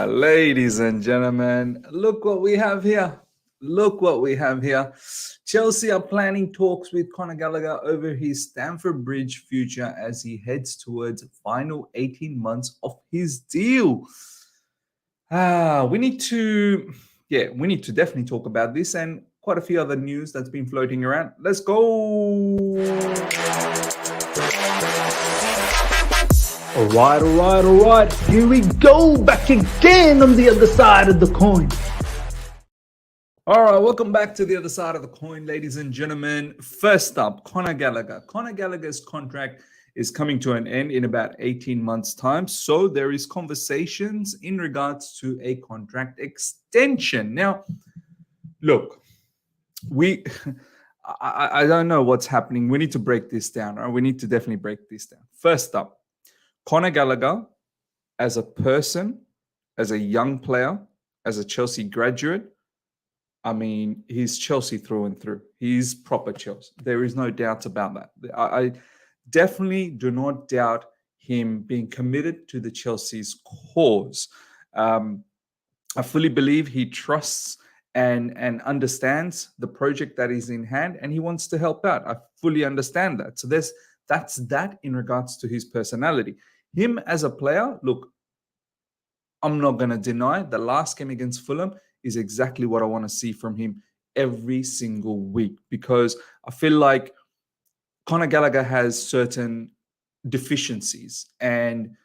Ladies and gentlemen, look what we have here. Look what we have here. Chelsea are planning talks with Conor Gallagher over his Stamford Bridge future as he heads towards the final 18 months of his deal. We need to definitely talk about this and quite a few other news that's been floating around. Let's go. All right. Here we go, back again on the other side of the coin. All right, welcome back to the other side of the coin, ladies and gentlemen. First up, Conor Gallagher. Conor Gallagher's contract is coming to an end in about 18 months' time. So there is conversations in regards to a contract extension. Now, look, I don't know what's happening. We need to break this down. Right? We need to definitely break this down. First up, Conor Gallagher, as a person, as a young player, as a Chelsea graduate, I mean, he's Chelsea through and through. He's proper Chelsea. There is no doubt about that. I definitely do not doubt him being committed to the Chelsea's cause. I fully believe he trusts and understands the project that is in hand, and he wants to help out. I fully understand that. So that's that in regards to his personality. Him as a player, look, I'm not going to deny the last game against Fulham is exactly what I want to see from him every single week, because I feel like Conor Gallagher has certain deficiencies, and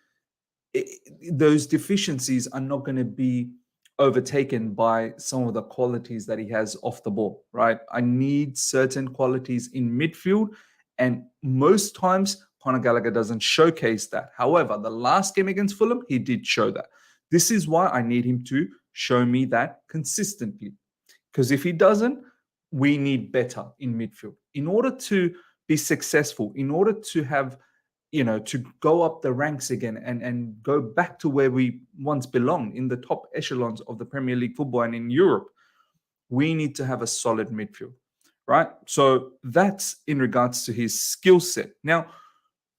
those deficiencies are not going to be overtaken by some of the qualities that he has off the ball, right? I need certain qualities in midfield, and most times Conor Gallagher doesn't showcase that. However, the last game against Fulham, he did show that. This is why I need him to show me that consistently. Because if he doesn't, we need better in midfield. In order to be successful, in order to have, to go up the ranks again and go back to where we once belonged, in the top echelons of the Premier League football and in Europe, we need to have a solid midfield, right? So that's in regards to his skill set. Now,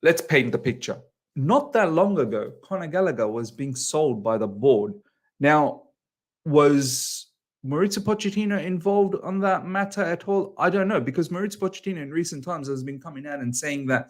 let's paint the picture. Not that long ago, Conor Gallagher was being sold by the board. Now, was Maurizio Pochettino involved on that matter at all? I don't know, because Maurizio Pochettino in recent times has been coming out and saying that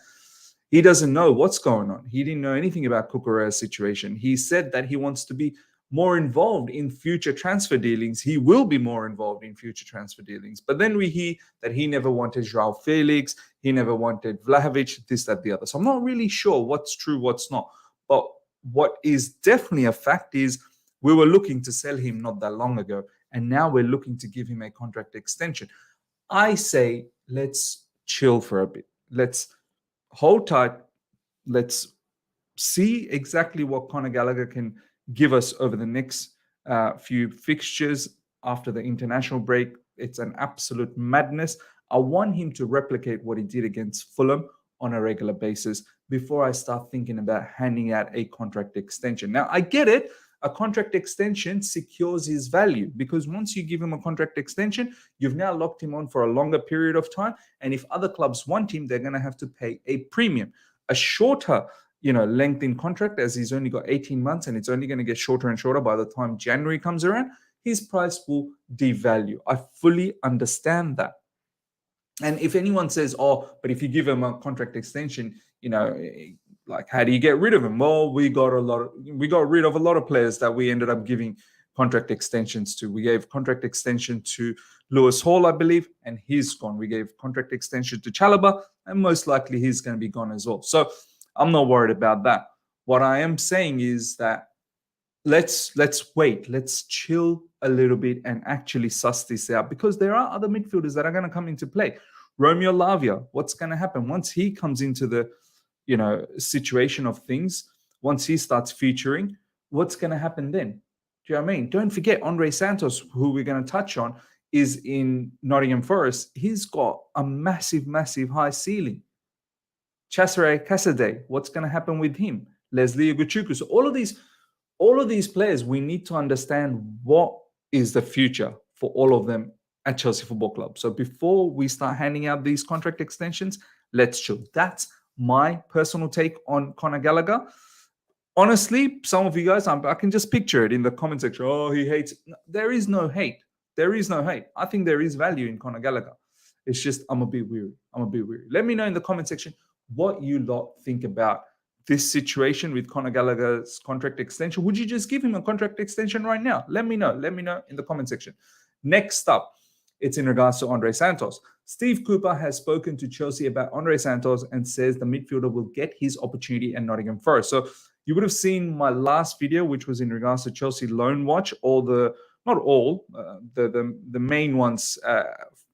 he doesn't know what's going on. He didn't know anything about Cucurella's situation. He said that he wants to be more involved in future transfer dealings. He will be more involved in future transfer dealings. But then we hear that he never wanted Joao Felix, he never wanted Vlahovic, this, that, the other. So I'm not really sure what's true, what's not. But what is definitely a fact is we were looking to sell him not that long ago, and now we're looking to give him a contract extension. I say, let's chill for a bit. Let's hold tight. Let's see exactly what Conor Gallagher can give us over the next few fixtures after the international break. It's an absolute madness. I want him to replicate what he did against Fulham on a regular basis before I start thinking about handing out a contract extension. Now, I get it. A contract extension secures his value, because once you give him a contract extension, you've now locked him on for a longer period of time. And if other clubs want him, they're going to have to pay a premium. A shorter, length in contract, as he's only got 18 months and it's only going to get shorter and shorter by the time January comes around, his price will devalue. I fully understand that. And if anyone says, but if you give him a contract extension, like, how do you get rid of him? Well, we got rid of a lot of players that we ended up giving contract extensions to. We gave contract extension to Lewis Hall, I believe, and he's gone. We gave contract extension to Chalobah, and most likely he's going to be gone as well. So I'm not worried about that. What I am saying is that let's wait, let's chill a little bit and actually suss this out, because there are other midfielders that are going to come into play. Romeo Lavia, what's going to happen once he comes into the situation of things? Once he starts featuring, what's going to happen then? Do you know what I mean? Don't forget Andre Santos, who we're going to touch on, is in Nottingham Forest. He's got a massive high ceiling. Cesare Caicedo, what's going to happen with him? Leslie Ugochukwu. So all of these players, we need to understand what is the future for all of them at Chelsea Football Club. So before we start handing out these contract extensions, let's chill. That's my personal take on Conor Gallagher. honestly, some of you guys, I can just picture it in the comment section. Oh, he hates. No, there is no hate. There is no hate. I think there is value in Conor Gallagher. It's just I'm a bit weary. Let me know in the comment section what you lot think about this situation with Conor Gallagher's contract extension. Would you just give him a contract extension right now? Let me know. Let me know in the comment section. Next up, it's in regards to Andre Santos. Steve Cooper has spoken to Chelsea about Andre Santos and says the midfielder will get his opportunity at Nottingham Forest. So you would have seen my last video, which was in regards to Chelsea Loan Watch, the main ones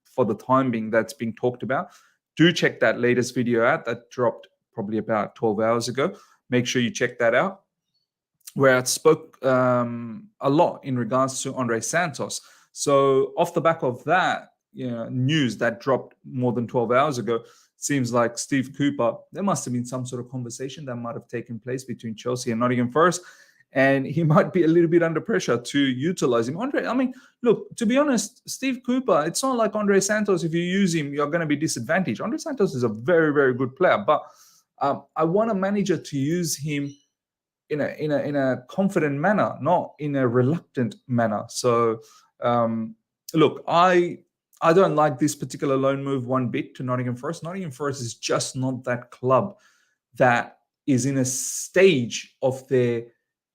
for the time being that's being talked about. Do check that latest video out that dropped probably about 12 hours ago. Make sure you check that out, where I spoke a lot in regards to Andre Santos. So off the back of that news that dropped more than 12 hours ago, seems like Steve Cooper, there must have been some sort of conversation that might have taken place between Chelsea and Nottingham Forest, and he might be a little bit under pressure to utilize him. Andre, I mean, look, to be honest, Steve Cooper, it's not like Andre Santos, if you use him, you're going to be disadvantaged. Andre Santos is a very, very good player, but I want a manager to use him in a confident manner, not in a reluctant manner. So, look, I don't like this particular loan move one bit to Nottingham Forest. Nottingham Forest is just not that club that is in a stage of their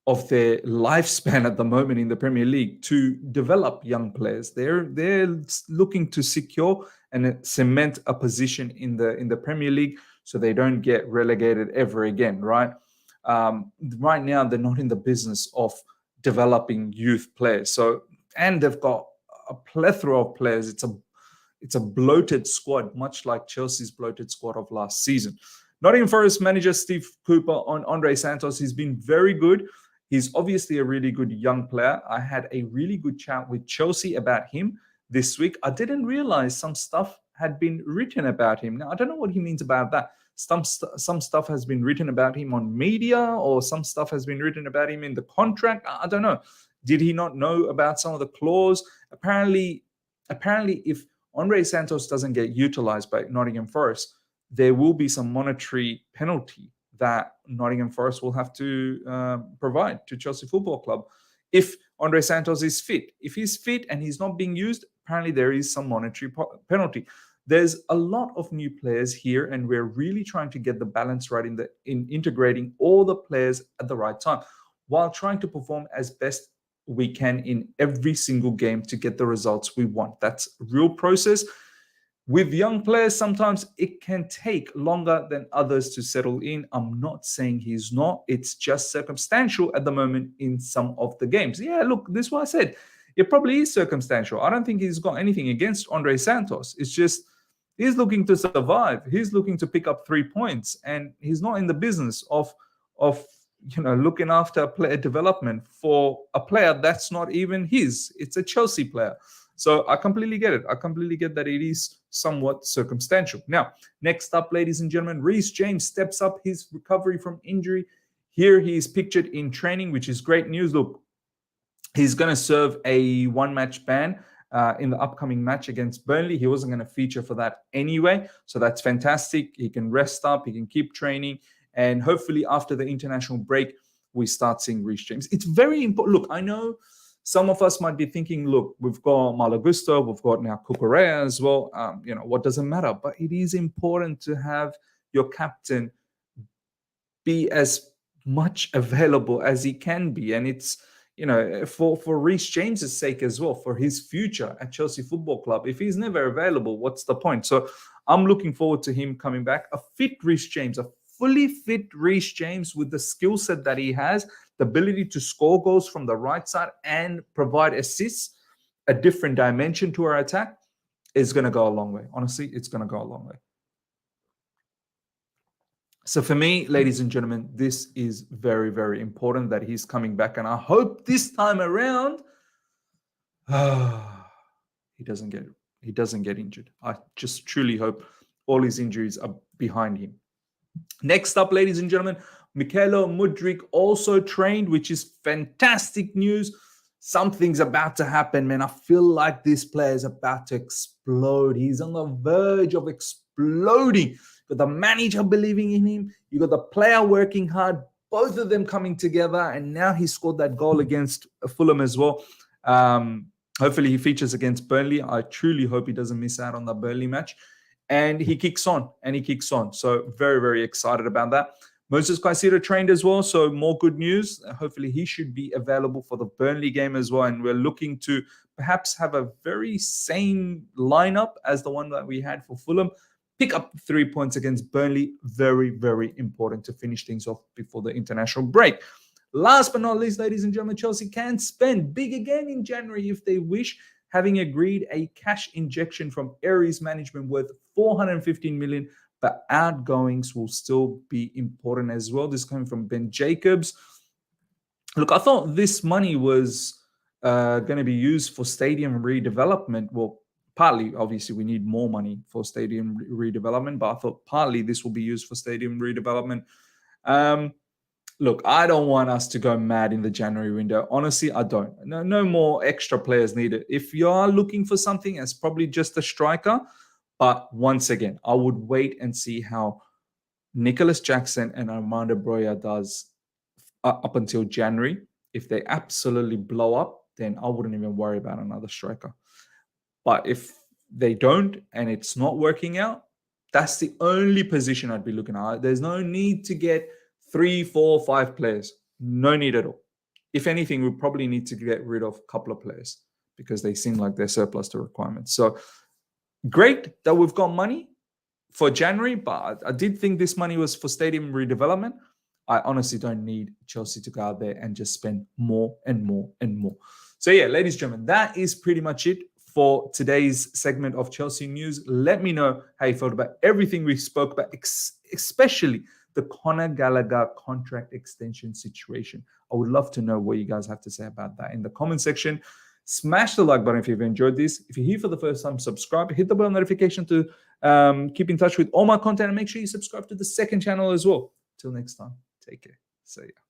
lifespan at the moment in the Premier League to develop young players. They're looking to secure and cement a position in the Premier League so they don't get relegated ever again, right? Right now, they're not in the business of developing youth players. So, and they've got a plethora of players. It's a bloated squad, much like Chelsea's bloated squad of last season. Nottingham Forest manager Steve Cooper on Andre Santos, he's been very good. He's obviously a really good young player. I had a really good chat with Chelsea about him this week. I didn't realize some stuff had been written about him. Now, I don't know what he means about that. Some stuff has been written about him on media, or some stuff has been written about him in the contract. I don't know. Did he not know about some of the clause? Apparently, if Andre Santos doesn't get utilized by Nottingham Forest, there will be some monetary penalty that Nottingham Forest will have to provide to Chelsea Football Club if Andre Santos is fit. If he's fit and he's not being used, apparently there is some monetary penalty. There's a lot of new players here, and we're really trying to get the balance right in integrating all the players at the right time while trying to perform as best we can in every single game to get the results we want. That's a real process. With young players, sometimes it can take longer than others to settle in. I'm not saying he's not. It's just circumstantial at the moment in some of the games. Yeah, look, this is what I said. It probably is circumstantial. I don't think he's got anything against Andre Santos. It's just he's looking to survive. He's looking to pick up 3 points, and he's not in the business of looking after player development for a player that's not even his. It's a Chelsea player. So I completely get it. I completely get that it is somewhat circumstantial. Now, next up, ladies and gentlemen, Reece James steps up his recovery from injury. Here he is pictured in training, which is great news. Look, he's going to serve a one-match ban in the upcoming match against Burnley. He wasn't going to feature for that anyway. So that's fantastic. He can rest up. He can keep training. And hopefully after the international break, we start seeing Reece James. It's very important. Look, I know some of us might be thinking, look, we've got Malo Gusto, we've got now Cucurella as well. What doesn't matter? But it is important to have your captain be as much available as he can be. And it's, for Reece James's sake as well, for his future at Chelsea Football Club. If he's never available, what's the point? So I'm looking forward to him coming back. A fit Reece James, a fully fit Reece James with the skill set that he has, the ability to score goals from the right side and provide assists, a different dimension to our attack, is going to go a long way. Honestly, it's going to go a long way. So for me, ladies and gentlemen, this is very, very important that he's coming back. And I hope this time around, he doesn't get injured. I just truly hope all his injuries are behind him. Next up, ladies and gentlemen, Mykhailo Mudryk also trained, which is fantastic news. Something's about to happen, man. I feel like this player is about to explode. He's on the verge of exploding. You got the manager believing in him. You got the player working hard. both of them coming together, and now he scored that goal against Fulham as well. Hopefully he features against Burnley. I truly hope he doesn't miss out on the Burnley match. And he kicks on, So very, very excited about that. Mudryk Caicedo trained as well, so more good news. Hopefully he should be available for the Burnley game as well. And we're looking to perhaps have a very same lineup as the one that we had for Fulham. Pick up 3 points against Burnley. Very, very important to finish things off before the international break. Last but not least, ladies and gentlemen, Chelsea can spend big again in January if they wish, having agreed a cash injection from Aries management worth 415 million, but outgoings will still be important as well. This coming from Ben Jacobs. Look, I thought this money was going to be used for stadium redevelopment. Well, partly, obviously, we need more money for stadium redevelopment, but I thought partly this will be used for stadium redevelopment. Look, I don't want us to go mad in the January window. Honestly, I don't. No more extra players needed. If you are looking for something, it's probably just a striker. But once again, I would wait and see how Nicholas Jackson and Armando Broja does up until January. If they absolutely blow up, then I wouldn't even worry about another striker. But if they don't and it's not working out, that's the only position I'd be looking at. There's no need to get 3, 4, 5 players. No need at all. If anything, we probably need to get rid of a couple of players because they seem like they're surplus to requirements. So great that we've got money for January, but I did think this money was for stadium redevelopment. I honestly don't need Chelsea to go out there and just spend more and more and more. So yeah, ladies and gentlemen, that is pretty much it for today's segment of Chelsea News. Let me know how you felt about everything we spoke about, especially the Conor Gallagher contract extension situation. I would love to know what you guys have to say about that in the comment section. Smash the like button if you've enjoyed this. If you're here for the first time, subscribe. Hit the bell notification to keep in touch with all my content, and make sure you subscribe to the second channel as well. Till next time, take care. See ya.